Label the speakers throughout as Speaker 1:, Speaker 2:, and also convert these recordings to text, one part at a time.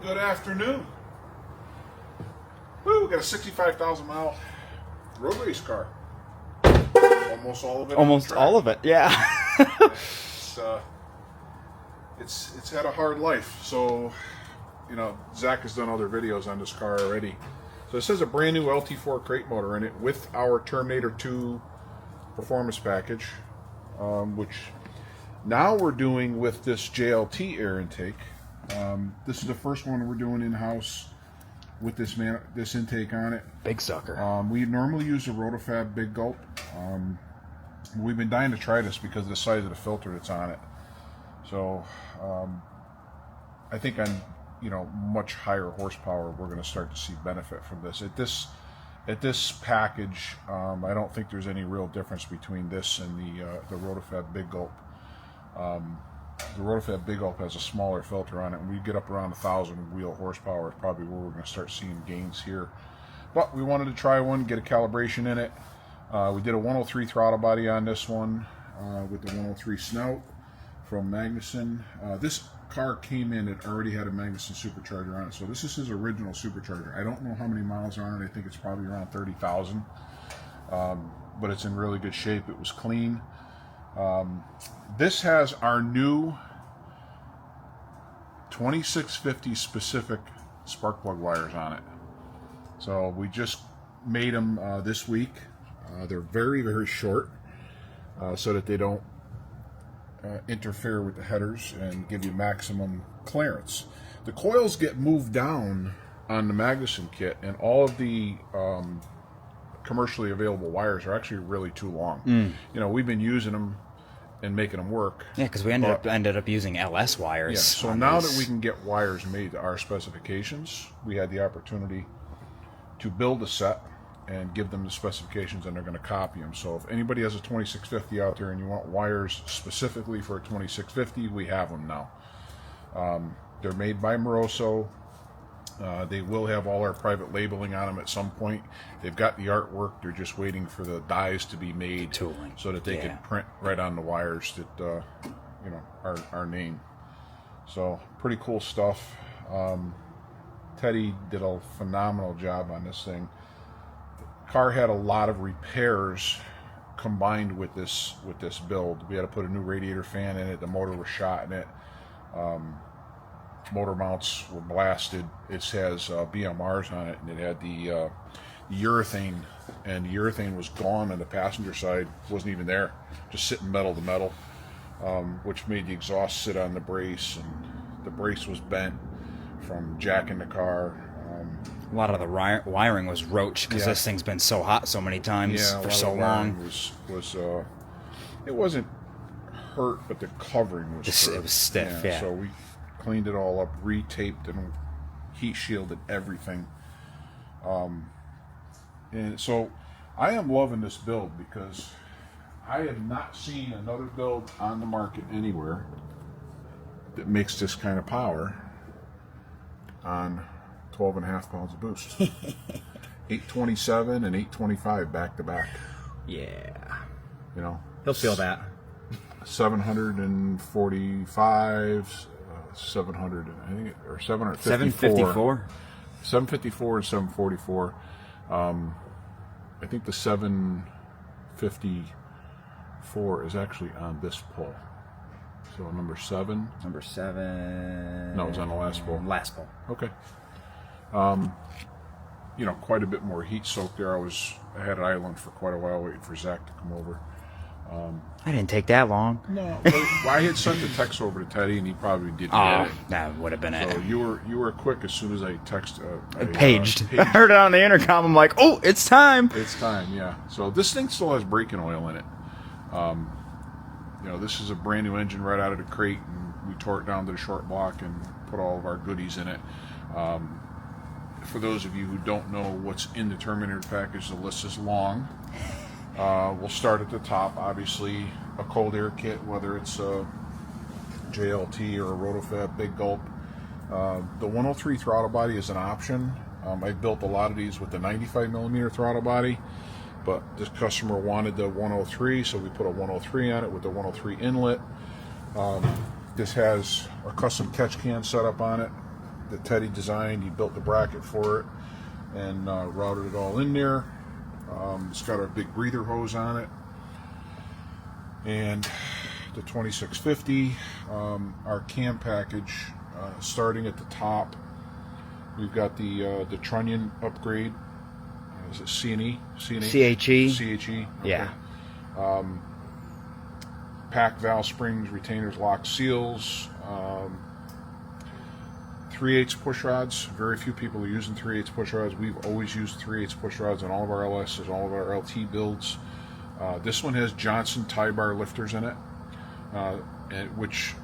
Speaker 1: Good afternoon. Woo, we got a 65,000 mile road race car. Almost all of it.
Speaker 2: Almost all of it, yeah.
Speaker 1: It's had a hard life. So, you know, Zach has done other videos on this car already. So this has a brand new LT4 crate motor in it with our Terminator 2 performance package, which now we're doing with this JLT air intake. This is the first one we're doing in-house with this intake on it.
Speaker 2: Big sucker.
Speaker 1: We normally use a Rotofab Big Gulp. We've been dying to try this because of the size of the filter that's on it. So I think on much higher horsepower we're going to start to see benefit from this. At this package, I don't think there's any real difference between this and the Rotofab Big Gulp. The Rotofab Big Gulp has a smaller filter on it, and we get up around 1,000 wheel horsepower is probably where we're going to start seeing gains here. But we wanted to try one, get a calibration in it. We did a 103 throttle body on this one with the 103 snout from Magnuson. This car came in, it already had a Magnuson supercharger on it, so this is his original supercharger. I don't know how many miles are on it. I think it's probably around 30,000, but it's in really good shape. It was clean. This has our new 2650 specific spark plug wires on it. So we just made them this week. They're very, very short so that they don't interfere with the headers and give you maximum clearance. The coils get moved down on the Magnuson kit, and all of the commercially available wires are actually really too long. You know, we've been using them and making them work.
Speaker 2: Yeah, because we ended up using LS wires.
Speaker 1: Yeah, so now that we can get wires made to our specifications, we had the opportunity to build a set and give them the specifications, and they're going to copy them. So if anybody has a 2650 out there and you want wires specifically for a 2650, we have them now. They're made by Moroso. They will have all our private labeling on them at some point. They've got the artwork. They're just waiting for the dies to be made,
Speaker 2: tooling,
Speaker 1: so that they can print right on the wires that our name. So pretty cool stuff. Teddy did a phenomenal job on this thing. The car had a lot of repairs combined with this build. We had to put a new radiator fan in it. The motor was shot in it. Motor mounts were blasted. It has BMRs on it, and it had the urethane, and the urethane was gone on the passenger side. Wasn't even there, just sitting metal to metal, which made the exhaust sit on the brace, and the brace was bent from jacking the car.
Speaker 2: A lot of the wiring was roach because this thing's been so hot so many times for so long. It
Speaker 1: wasn't hurt, but the covering was hurt.
Speaker 2: It was stiff. Yeah.
Speaker 1: So we cleaned it all up, re-taped and heat shielded everything. And so I am loving this build because I have not seen another build on the market anywhere that makes this kind of power on 12.5 pounds of boost. 827 and 825 back to back.
Speaker 2: Yeah.
Speaker 1: You know,
Speaker 2: he'll feel that.
Speaker 1: 745, 700, I think, or 754. 754 and 744. I think the 754 is actually on this pull. So number 7.
Speaker 2: Number 7.
Speaker 1: No, it was on the last pull.
Speaker 2: Last pull.
Speaker 1: Okay. You know, quite a bit more heat soak there. I had it idling for quite a while waiting for Zach to come over.
Speaker 2: I didn't take that long.
Speaker 1: No, I had sent the text over to Teddy, and he probably didn't get it.
Speaker 2: That would have been it.
Speaker 1: So you were quick as soon as I
Speaker 2: paged. I heard it on the intercom. I'm like, oh, it's time.
Speaker 1: It's time, yeah. So this thing still has braking oil in it. You know, this is a brand new engine right out of the crate, and we tore it down to the short block and put all of our goodies in it. For those of you who don't know what's in the Terminator package, the list is long. We'll start at the top. Obviously, a cold air kit, whether it's a JLT or a Rotofab Big Gulp. The 103 throttle body is an option. I built a lot of these with the 95mm throttle body, but this customer wanted the 103, so we put a 103 on it with the 103 inlet. This has a custom catch can set up on it. that Teddy designed. He built the bracket for it and routed it all in there. It's got a big breather hose on it, and the 2650. Our cam package, starting at the top, we've got the trunnion upgrade. Is it C&E?
Speaker 2: CHE.
Speaker 1: CHE. Okay.
Speaker 2: Yeah.
Speaker 1: Pack valve springs, retainers, lock seals. 3/8 push rods. Very few people are using 3/8 push rods. We've always used 3/8 push rods on all of our LSs, all of our LT builds. This one has Johnson tie bar lifters in it, which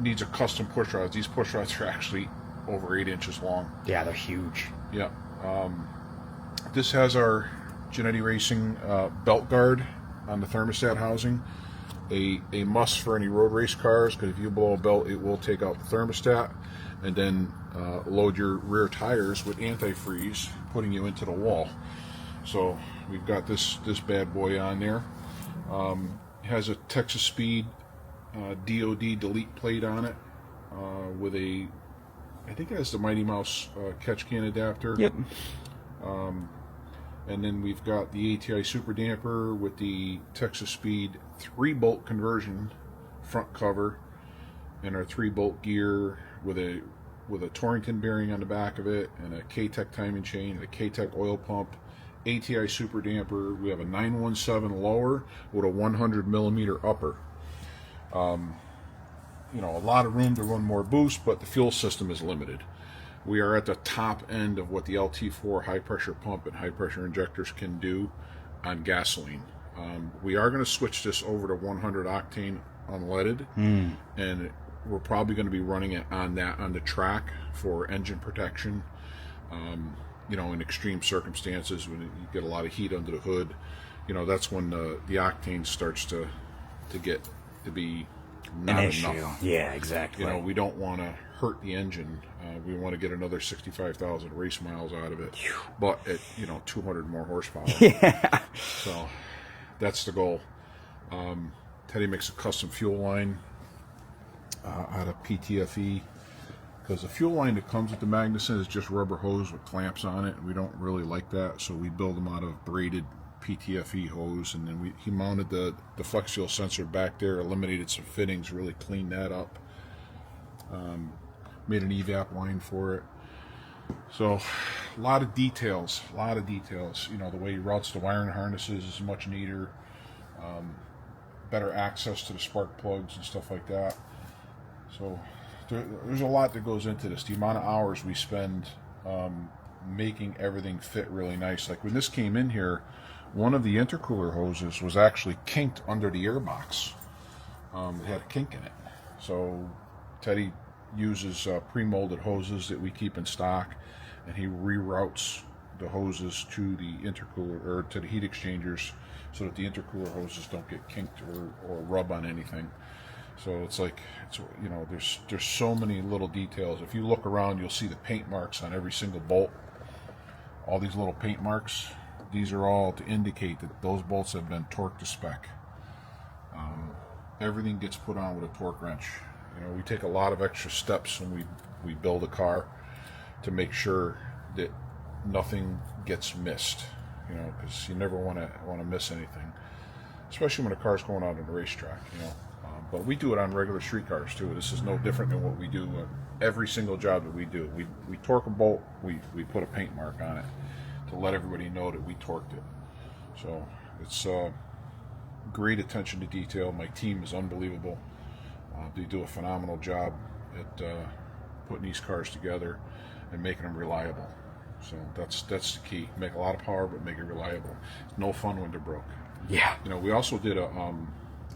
Speaker 1: needs a custom push rod. These push rods are actually over 8 inches long.
Speaker 2: Yeah, they're huge.
Speaker 1: Yeah. This has our Genetti Racing belt guard on the thermostat housing. A must for any road race cars, because if you blow a belt, it will take out the thermostat, and then load your rear tires with antifreeze, putting you into the wall. So we've got this bad boy on there. It has a Texas Speed DOD delete plate on it with a, I think it has the Mighty Mouse catch can adapter.
Speaker 2: Yep.
Speaker 1: And then we've got the ATI Super Damper with the Texas Speed 3-bolt conversion front cover, and our 3-bolt gear with a Torrington bearing on the back of it, and a K-Tech timing chain, and a K-Tech oil pump, ATI Super Damper. We have a 917 lower with a 100 millimeter upper. You know, a lot of room to run more boost, but the fuel system is limited. We are at the top end of what the LT4 high pressure pump and high pressure injectors can do on gasoline. We are going to switch this over to 100 octane unleaded, and we're probably going to be running it on the track for engine protection. You know, in extreme circumstances when you get a lot of heat under the hood, you know, that's when the octane starts to get to be not
Speaker 2: an
Speaker 1: enough.
Speaker 2: issue. Yeah, exactly.
Speaker 1: You know, we don't want to hurt the engine. We want to get another 65,000 race miles out of it, but at 200 more horsepower.
Speaker 2: Yeah.
Speaker 1: So that's the goal. Teddy makes a custom fuel line out of PTFE, because the fuel line that comes with the Magnuson is just rubber hose with clamps on it. We don't really like that, so we build them out of braided PTFE hose, and then he mounted the flex fuel sensor back there, eliminated some fittings, really cleaned that up. Made an evap line for it. So a lot of details. You know, the way he routes the wiring harnesses is much neater. Better access to the spark plugs and stuff like that. So there's a lot that goes into this. The amount of hours we spend making everything fit really nice. Like when this came in here, one of the intercooler hoses was actually kinked under the airbox. It had a kink in it. So Teddy uses pre-molded hoses that we keep in stock, and he reroutes the hoses to the intercooler, or to the heat exchangers, so that the intercooler hoses don't get kinked or rub on anything. So it's you know, there's so many little details. If you look around, you'll see the paint marks on every single bolt. All these little paint marks, these are all to indicate that those bolts have been torqued to spec. Everything gets put on with a torque wrench. You know, we take a lot of extra steps when we build a car to make sure that nothing gets missed. You know, because you never want to miss anything, especially when a car's going out on the racetrack. You know, but we do it on regular street cars too. This is no different than what we do every single job that we do. We torque a bolt, we put a paint mark on it to let everybody know that we torqued it. So it's great attention to detail. My team is unbelievable. They do a phenomenal job at putting these cars together and making them reliable. So that's the key. Make a lot of power, but make it reliable. No fun when they're broke.
Speaker 2: Yeah.
Speaker 1: You know, we also did a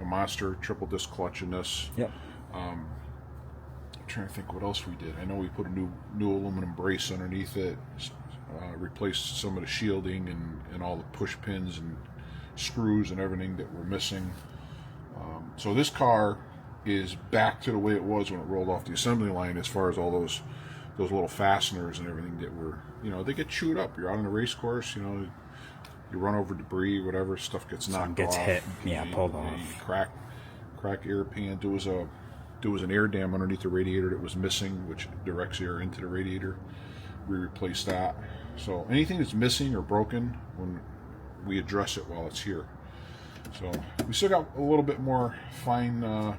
Speaker 1: Monster triple disc clutch in this.
Speaker 2: Yep.
Speaker 1: I'm trying to think what else we did. I know we put a new aluminum brace underneath it, replaced some of the shielding and all the push pins and screws and everything that were missing. So this car is back to the way it was when it rolled off the assembly line, as far as all those little fasteners and everything that were, you know, they get chewed up. You're out on a race course, you know, you run over debris, whatever, stuff gets knocked off.
Speaker 2: Hit, yeah, pulled off.
Speaker 1: You crack air pan. There was a there was an air dam underneath the radiator that was missing, which directs air into the radiator. We replaced that. So anything that's missing or broken, when we address it while it's here. So we still got a little bit more fine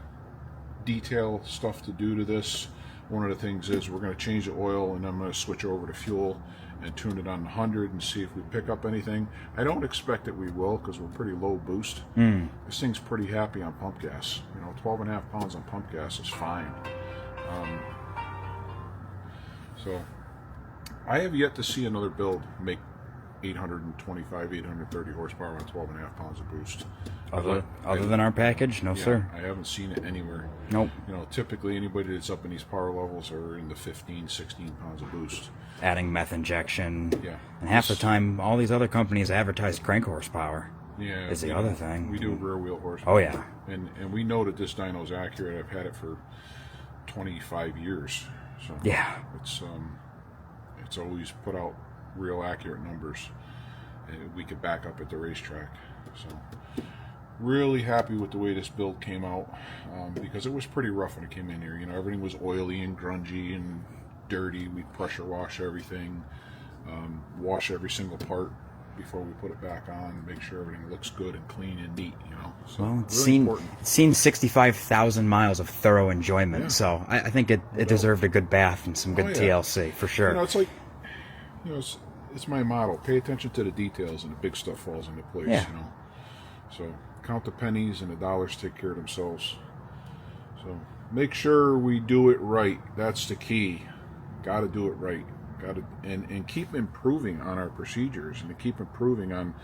Speaker 1: detail stuff to do to this. One of the things is we're going to change the oil, and I'm going to switch over to fuel and tune it on 100 and see if we pick up anything. I don't expect that we will, because we're pretty low boost. This thing's pretty happy on pump gas. 12.5 pounds on pump gas is fine. So I have yet to see another build make 825, 830 horsepower on 12.5 pounds of boost.
Speaker 2: Other than our package? No, sir.
Speaker 1: I haven't seen it anywhere.
Speaker 2: Nope.
Speaker 1: Typically anybody that's up in these power levels are in the 15, 16 pounds of boost.
Speaker 2: Adding meth injection.
Speaker 1: Yeah.
Speaker 2: And half the time, all these other companies advertise crank horsepower.
Speaker 1: Yeah.
Speaker 2: Is the other thing.
Speaker 1: We do rear wheel horsepower.
Speaker 2: Oh, yeah.
Speaker 1: And we know that this dyno is accurate. I've had it for 25 years. So
Speaker 2: yeah.
Speaker 1: It's always put out real accurate numbers, and we could back up at the racetrack. So really happy with the way this build came out, because it was pretty rough when it came in here. Everything was oily and grungy and dirty. We pressure wash everything, wash every single part before we put it back on, make sure everything looks good and clean and neat. So
Speaker 2: well, it's
Speaker 1: really
Speaker 2: seen 65,000 miles of thorough enjoyment. Yeah. So I think it deserved a good bath and some good TLC for sure.
Speaker 1: It's like, it's my motto: pay attention to the details, and the big stuff falls into place.
Speaker 2: Yeah.
Speaker 1: So count the pennies, and the dollars take care of themselves. So make sure we do it right. That's the key. Got to do it right. Got to and keep improving on our procedures, and to keep improving on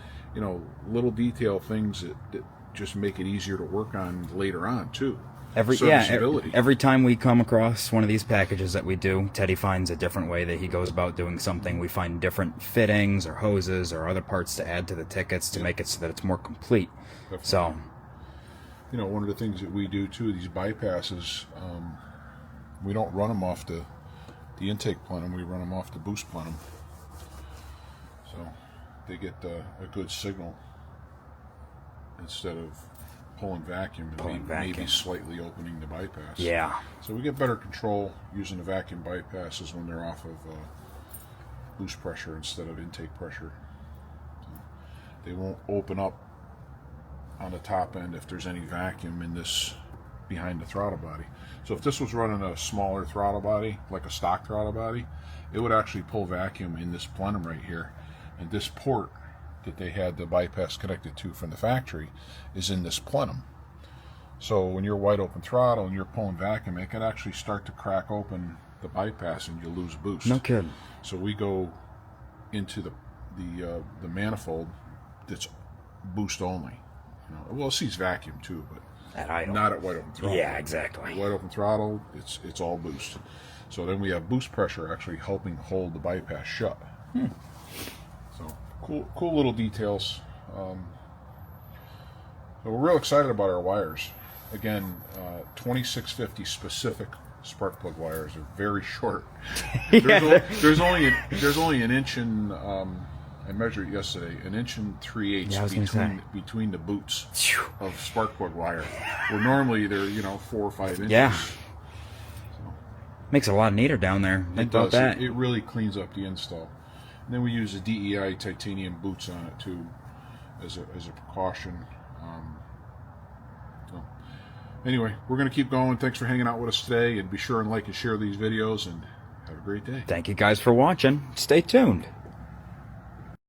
Speaker 1: little detail things that just make it easier to work on later on too.
Speaker 2: Every time we come across one of these packages that we do, Teddy finds a different way that he goes about doing something. We find different fittings or hoses or other parts to add to the tickets to make it so that it's more complete. Definitely. So,
Speaker 1: one of the things that we do too, these bypasses, we don't run them off the intake plenum, we run them off the boost plenum. So they get a good signal instead of pulling vacuum and maybe slightly opening the bypass.
Speaker 2: Yeah.
Speaker 1: So we get better control using the vacuum bypasses when they're off of boost pressure instead of intake pressure. So they won't open up on the top end if there's any vacuum in this behind the throttle body. So if this was running a smaller throttle body, like a stock throttle body, it would actually pull vacuum in this plenum right here. And this port that they had the bypass connected to from the factory is in this plenum. So when you're wide open throttle and you're pulling vacuum, it can actually start to crack open the bypass and you lose boost.
Speaker 2: No kidding.
Speaker 1: So we go into the manifold that's boost only. Well, it sees vacuum too, but not at wide open throttle.
Speaker 2: Yeah, exactly.
Speaker 1: At wide open throttle, it's all boost. So then we have boost pressure actually helping hold the bypass shut. So cool little details. So we're real excited about our wires. Again, 2650 specific spark plug wires are very short. There's only an inch and I measured it yesterday, an inch and 3/8 between the boots of spark plug wire. Where normally they're 4 or 5 inches.
Speaker 2: Yeah.
Speaker 1: So,
Speaker 2: makes it a lot neater down there.
Speaker 1: It does. It really cleans up the install. And then we use the DEI titanium boots on it too, as a precaution. So anyway, we're going to keep going. Thanks for hanging out with us today, and be sure and like and share these videos, and have a great day.
Speaker 2: Thank you guys for watching. Stay tuned.